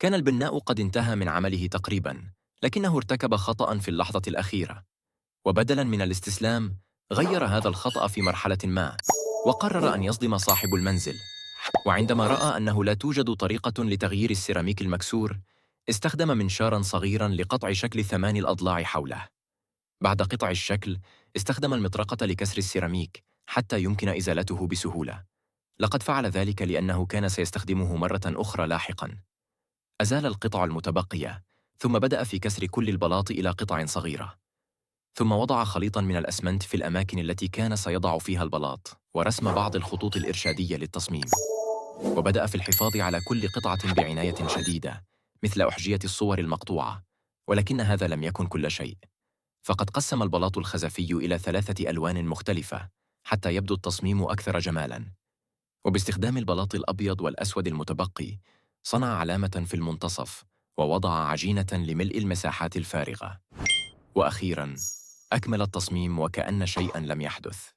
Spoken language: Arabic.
كان البناء قد انتهى من عمله تقريباً، لكنه ارتكب خطأ في اللحظة الأخيرة، وبدلاً من الاستسلام غير هذا الخطأ في مرحلة ما، وقرر أن يصدم صاحب المنزل. وعندما رأى أنه لا توجد طريقة لتغيير السيراميك المكسور، استخدم منشاراً صغيراً لقطع شكل 8 الأضلاع حوله. بعد قطع الشكل، استخدم المطرقة لكسر السيراميك حتى يمكن إزالته بسهولة. لقد فعل ذلك لأنه كان سيستخدمه مرة أخرى لاحقاً. أزال القطع المتبقية، ثم بدأ في كسر كل البلاط إلى قطع صغيرة. ثم وضع خليطاً من الأسمنت في الأماكن التي كان سيضع فيها البلاط، ورسم بعض الخطوط الإرشادية للتصميم. وبدأ في الحفاظ على كل قطعة بعناية شديدة، مثل أحجية الصور المقطوعة. ولكن هذا لم يكن كل شيء، فقد قسم البلاط الخزفي إلى 3 ألوان مختلفة حتى يبدو التصميم أكثر جمالاً. وباستخدام البلاط الأبيض والأسود المتبقي، صنع علامة في المنتصف، ووضع عجينة لملء المساحات الفارغة. وأخيراً، أكمل التصميم وكأن شيئاً لم يحدث.